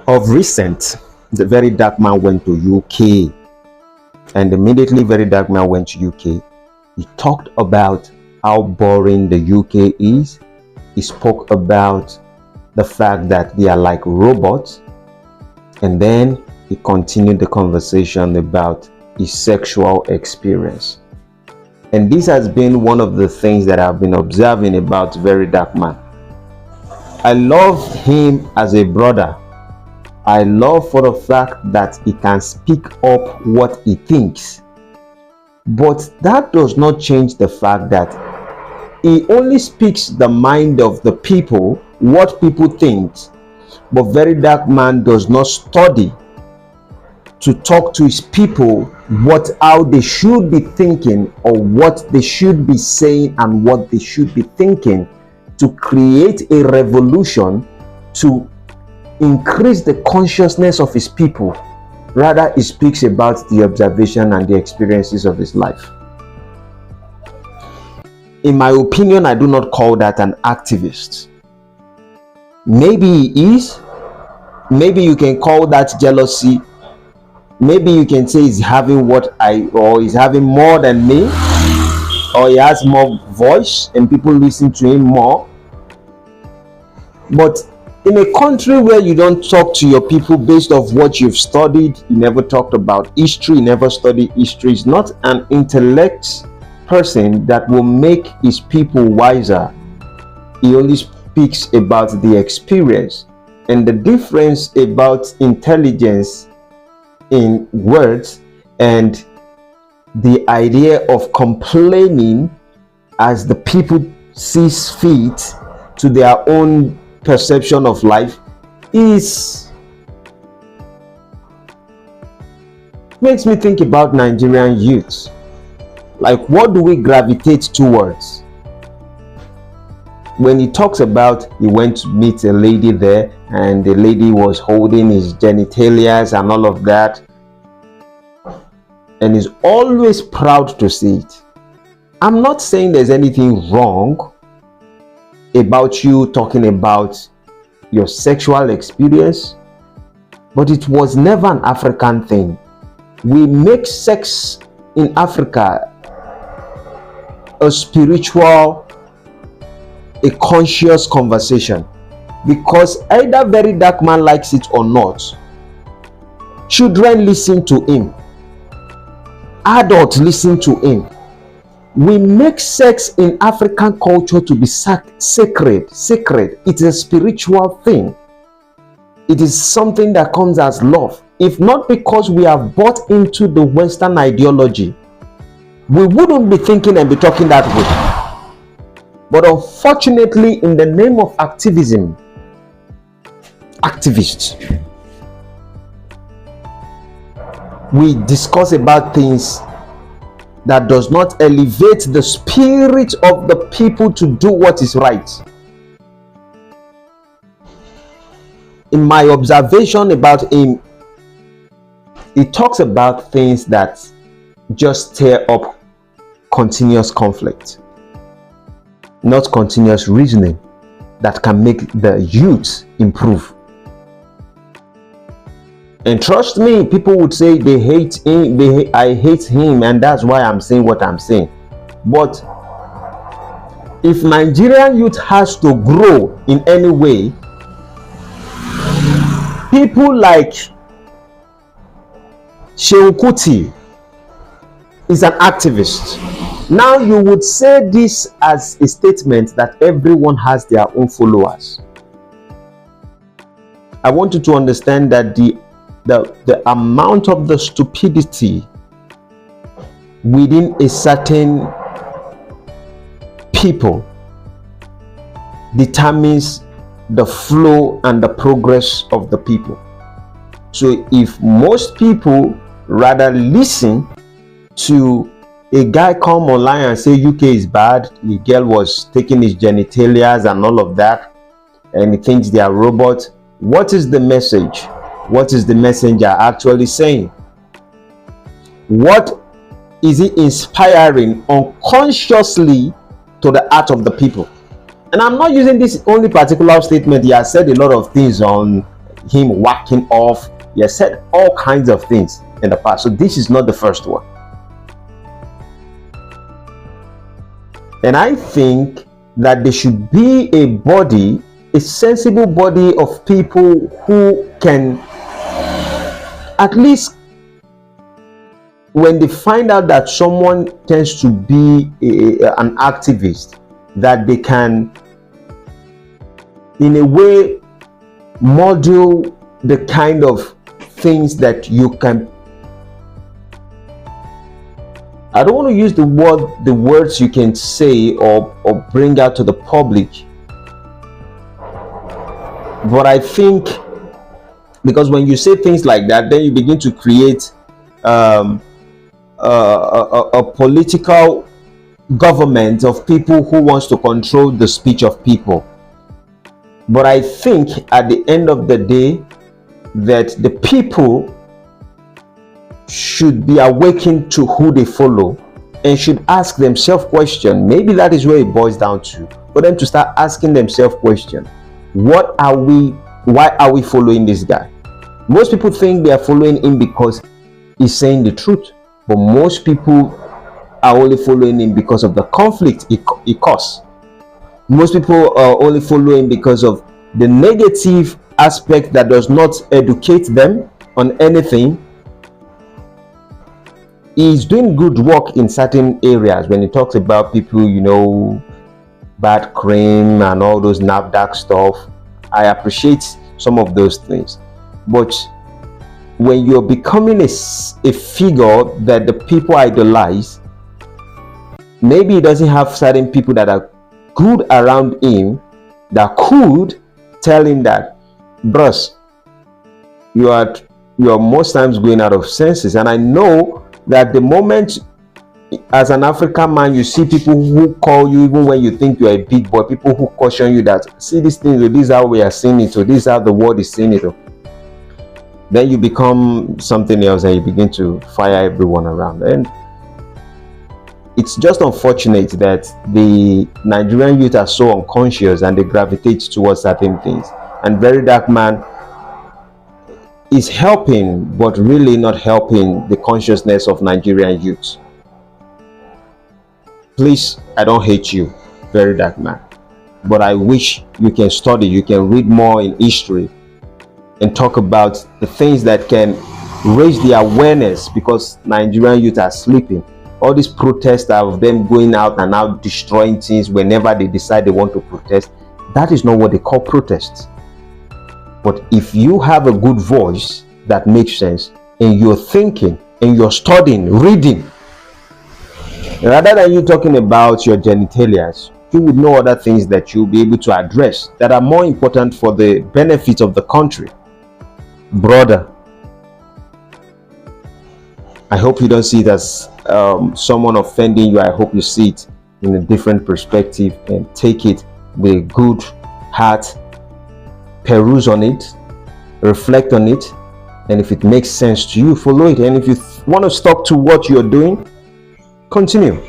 Of recent, the Verydarkman went to UK, and immediately Verydarkman went to UK, he talked about how boring the UK is. He spoke about the fact that they are like robots, and then he continued the conversation about his sexual experience. And this has been one of the things that I've been observing about Verydarkman. I love him as a brother. I love for the fact that he can speak up what he thinks. But that does not change the fact that he only speaks the mind of the people, what people think. But Verydarkman does not study to talk to his people how they should be thinking, or what they should be saying and what they should be thinking, to create a revolution, to increase the consciousness of his people. Rather, he speaks about the observation and the experiences of his life. In my opinion, I do not call that an activist. Maybe he is. Maybe you can call that jealousy. Maybe you can say he's having he's having more than me, or he has more voice and people listen to him more. But in a country where you don't talk to your people based off what you've studied, you never talked about history, you never studied history, is not an intellect person that will make his people wiser. He only speaks about the experience, and the difference about intelligence in words and the idea of complaining as the people sees fit to their own perception of life makes me think about Nigerian youth. Like, what do we gravitate towards? When he talks about he went to meet a lady there and the lady was holding his genitalia and all of that, and is always proud to see it. I'm not saying there's anything wrong about you talking about your sexual experience, but it was never an African thing. We make sex in Africa a spiritual, a conscious conversation, because either Verydarkman likes it or not, children listen to him, adults listen to him. We make sex in African culture to be sacred. It is a spiritual thing. It is something that comes as love. If not because we have bought into the Western ideology, we wouldn't be thinking and be talking that way. But unfortunately, in the name of activism, activists, we discuss about things that does not elevate the spirit of the people to do what is right. In my observation about him, he talks about things that just stir up continuous conflict, not continuous reasoning that can make the youth improve. And trust me, people would say they hate him, I hate him, and that's why I'm saying what I'm saying. But if Nigerian youth has to grow in any way, people like Seun Kuti is an activist. Now you would say this as a statement that everyone has their own followers. I want you to understand that the amount of the stupidity within a certain people determines the flow and the progress of the people. So if most people rather listen to a guy come online and say UK is bad, the girl was taking his genitalia and all of that, and he thinks they are robots, what is the message? What is the messenger actually saying? What is he inspiring unconsciously to the heart of the people? And I'm not using this only particular statement. He has said a lot of things on him whacking off. He has said all kinds of things in the past. So this is not the first one. And I think that there should be a body, a sensible body of people who can, at least when they find out that someone tends to be an activist, that they can in a way model the kind of things that you can, I don't want to use the words you can say or bring out to the public, but I think because when you say things like that, then you begin to create a political government of people who wants to control the speech of people. But I think at the end of the day that the people should be awakened to who they follow and should ask themselves questions. Maybe that is where it boils down to, for them to start asking themselves questions. Why are we following this guy? Most people think they are following him because he's saying the truth, but most people are only following him because of the conflict he caused. Most people are only following because of the negative aspect that does not educate them on anything. He's doing good work in certain areas when he talks about people, you know, bad cream and all those NAFDAC stuff. I appreciate some of those things, but when you're becoming a figure that the people idolize, maybe he doesn't have certain people that are good around him that could tell him that, bros, you are most times going out of senses. And I know that the moment as an African man you see people who call you, even when you think you're a big boy, people who caution you that, see this thing, this is how we are seeing it, or this is how the world is seeing it, then you become something else and you begin to fire everyone around. And it's just unfortunate that the Nigerian youth are so unconscious and they gravitate towards certain things. And Verydarkman is helping, but really not helping the consciousness of Nigerian youth. Please, I don't hate you, Verydarkman, but I wish you can study, you can read more in history and talk about the things that can raise the awareness, because Nigerian youth are sleeping. All these protests of them going out and out destroying things whenever they decide they want to protest, that is not what they call protests. But if you have a good voice that makes sense, and you're thinking and you're studying, reading, rather than you talking about your genitalias, you would know other things that you'll be able to address that are more important for the benefit of the country. Brother, I hope you don't see it as someone offending you. I hope you see it in a different perspective and take it with a good heart, peruse on it, reflect on it, and if it makes sense to you, follow it. And if you want to stuck to what you're doing, continue.